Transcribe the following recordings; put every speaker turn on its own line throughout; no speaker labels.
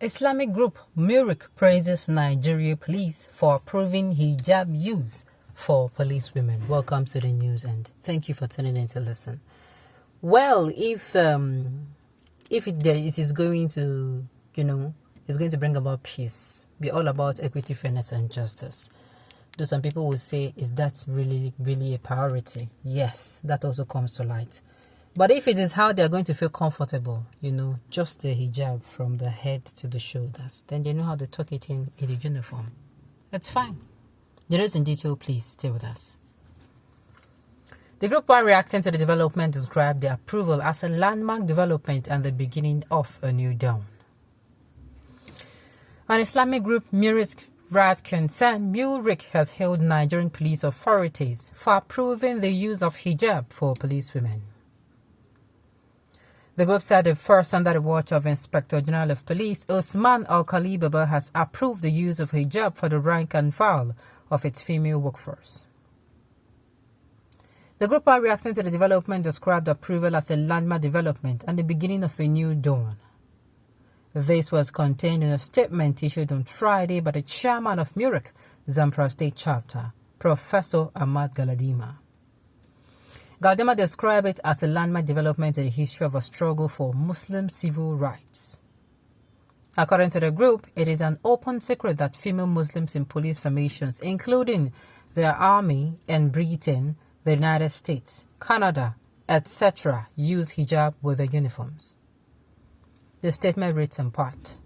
Islamic group Muric praises Nigerian police for approving hijab use for police women. Welcome to the news and thank you for tuning in to listen. Well, if it is going to, it's going to bring about peace, be all about equity, fairness and justice. Though some people will say, is that really, really a priority? Yes, that also comes to light. But if it is how they are going to feel comfortable, just the hijab from the head to the shoulders, then they know how to tuck it in the uniform. That's fine. The rest in detail, please stay with us. The group, while reacting to the development, described the approval as a landmark development and the beginning of a new dawn. An Islamic group, Muric, concerned Muric has hailed Nigerian police authorities for approving the use of hijab for police women. The group said the first under the watch of Inspector General of Police Usman Al-Khalibaba has approved the use of hijab for the rank and file of its female workforce. The group, while reacting to the development, described the approval as a landmark development and the beginning of a new dawn. This was contained in a statement issued on Friday by the chairman of Muric, Zamfara State Chapter, Professor Ahmad Galadima. Galadima described it as a landmark development in the history of a struggle for Muslim civil rights. According to the group, it is an open secret that female Muslims in police formations, including their army in Britain, the United States, Canada, etc., use hijab with their uniforms. The statement reads in part: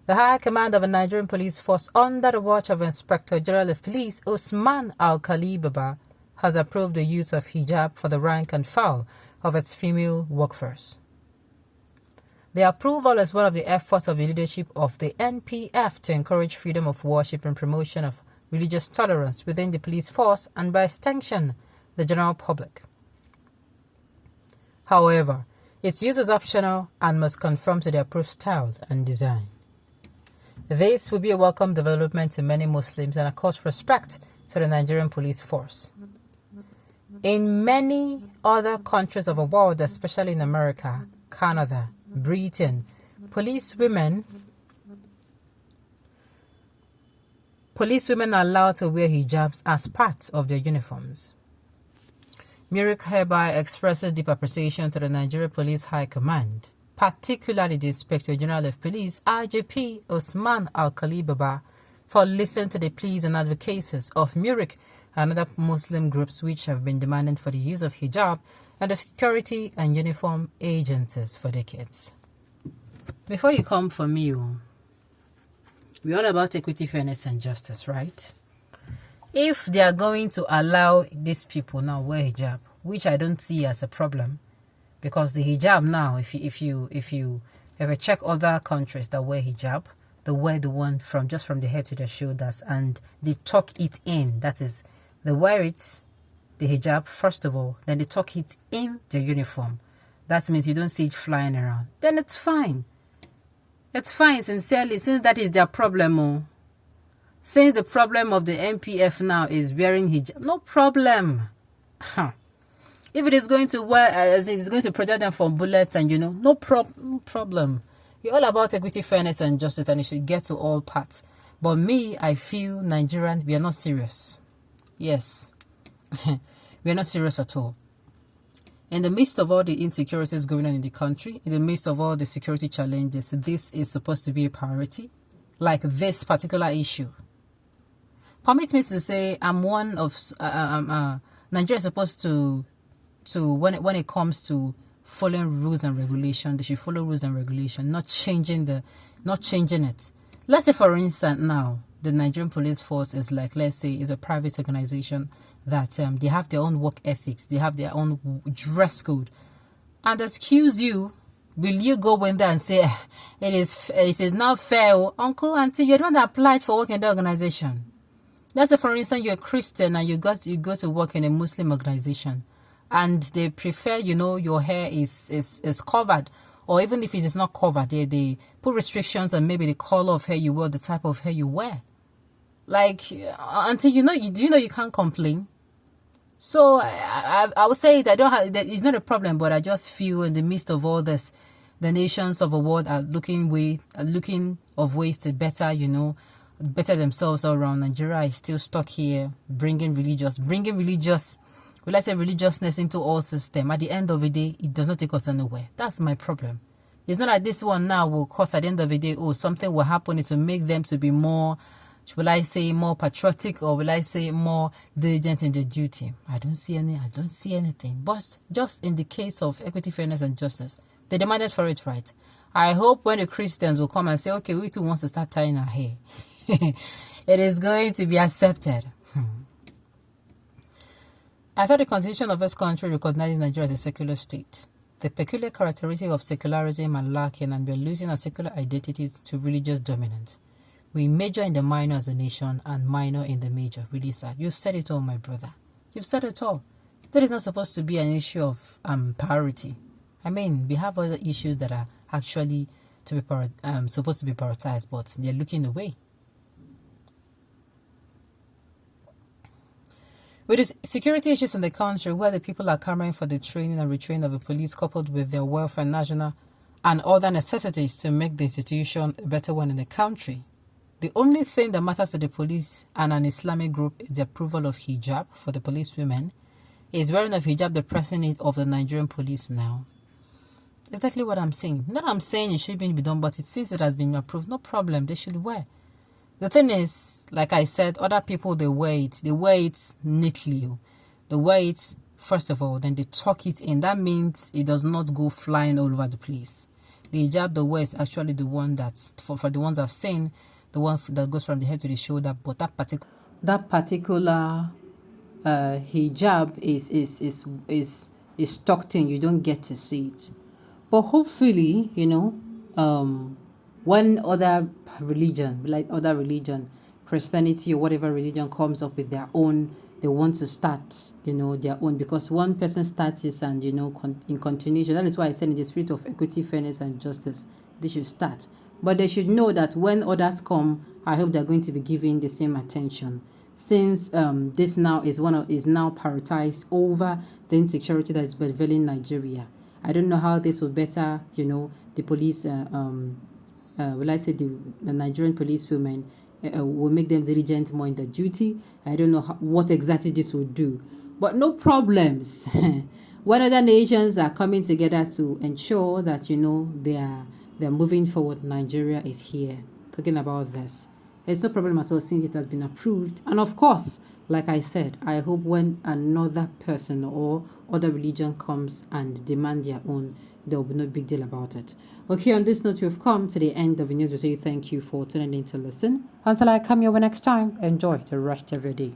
the High Command of the Nigerian Police Force, under the watch of Inspector General of Police Usman Al-Khalibaba, has approved the use of hijab for the rank and file of its female workforce. The approval is one of the efforts of the leadership of the NPF to encourage freedom of worship and promotion of religious tolerance within the police force and, by extension, the general public. However, its use is optional and must conform to the approved style and design. This will be a welcome development to many Muslims and, of course, respect to the Nigerian police force. In many other countries of the world, especially in America, Canada, Britain, police women are allowed to wear hijabs as part of their uniforms. Muric hereby expresses deep appreciation to the Nigerian Police High Command, particularly the Inspector General of Police, IGP Usman Al-Khalibaba, for listening to the pleas and advocacies of Muric and other Muslim groups which have been demanding for the use of hijab and the security and uniform agencies for decades. Before you come for me, we're all about equity, fairness and justice, right? If they are going to allow these people now wear hijab, which I don't see as a problem, because the hijab now, if you ever check other countries that wear hijab, they wear the one from the head to the shoulders and they tuck it in. That is, they wear it, the hijab, first of all, then they tuck it in the uniform. That means you don't see it flying around. Then it's fine. It's fine, sincerely, since that is their problem. Since the problem of the NPF now is wearing hijab, no problem. If it is going to wear, as it is going to protect them from bullets and, no problem. We're all about equity, fairness and justice, and it should get to all parts. But me, I feel Nigerian, we are not serious. Yes, we are not serious at all. In the midst of all the insecurities going on in the country, in the midst of all the security challenges, this is supposed to be a priority, like this particular issue. Permit me to say I'm one of Nigeria is supposed to when it comes to following rules and regulation, they should follow rules and regulation, not changing it. Let's say, for instance, now the Nigerian police force is like, let's say, is a private organization that they have their own work ethics, they have their own dress code. And excuse you, will you go in there and say, it is not fair, uncle, auntie, you're the one that applied for work in the organization? Let's say, for instance, you're a Christian and you go to work in a Muslim organization, and they prefer, your hair is covered, or even if it is not covered, they put restrictions on maybe the color of hair you wear, the type of hair you wear. Like, until you can't complain. So I would say that it's not a problem, but I just feel in the midst of all this, the nations of the world are looking of ways to better, better themselves all around. Nigeria is still stuck here, bringing religiousness into all system. At the end of the day, it does not take us anywhere. That's my problem. It's not like this one now will cause at the end of the day, something will happen. It will make them to be more, more patriotic, or will I say more diligent in their duty. I don't see anything. But just in the case of equity, fairness, and justice, they demanded for it, right? I hope when the Christians will come and say, okay, we too want to start tying our hair, it is going to be accepted. I thought the constitution of this country recognizes Nigeria as a secular state. The peculiar characteristic of secularism and lacking, and we are losing our secular identities to religious dominance. We major in the minor as a nation and minor in the major. Really sad. You've said it all, my brother. You've said it all. That is not supposed to be an issue of priority. I mean, we have other issues that are actually supposed to be prioritized, but they're looking away. With the security issues in the country, where the people are clamoring for the training and retraining of the police, coupled with their welfare, national and other necessities to make the institution a better one in the country, the only thing that matters to the police and an Islamic group is the approval of hijab for the police women. Is wearing of hijab the pressing need of the Nigerian police now? Exactly what I'm saying. Not I'm saying it shouldn't be done, but it seems it has been approved. No problem, they should wear. The thing is, like I said, other people, they wear it neatly. They wear it, first of all, then they tuck it in. That means it does not go flying all over the place. The hijab they wear is actually the one that's, for the ones I've seen, the one that goes from the head to the shoulder. But that particular hijab is tucked in. You don't get to see it. But hopefully, when other religion, Christianity or whatever religion comes up with their own, they want to start, their own, because one person starts this and, in continuation. That is why I said in the spirit of equity, fairness, and justice, they should start. But they should know that when others come, I hope they're going to be given the same attention. Since this now is now prioritized over the insecurity that is prevailing in Nigeria. I don't know how this will better, the police, the Nigerian police women, will make them diligent more in their duty. I don't know what exactly this will do. But no problems. When other nations are coming together to ensure that, they're moving forward, Nigeria is here talking about this. There's no problem at all since it has been approved. And of course, like I said, I hope when another person or other religion comes and demand their own, there will be no big deal about it. Okay, on this note, we've come to the end of the news. We say thank you for tuning in to listen. Until I come your way next time, enjoy the rest of your day.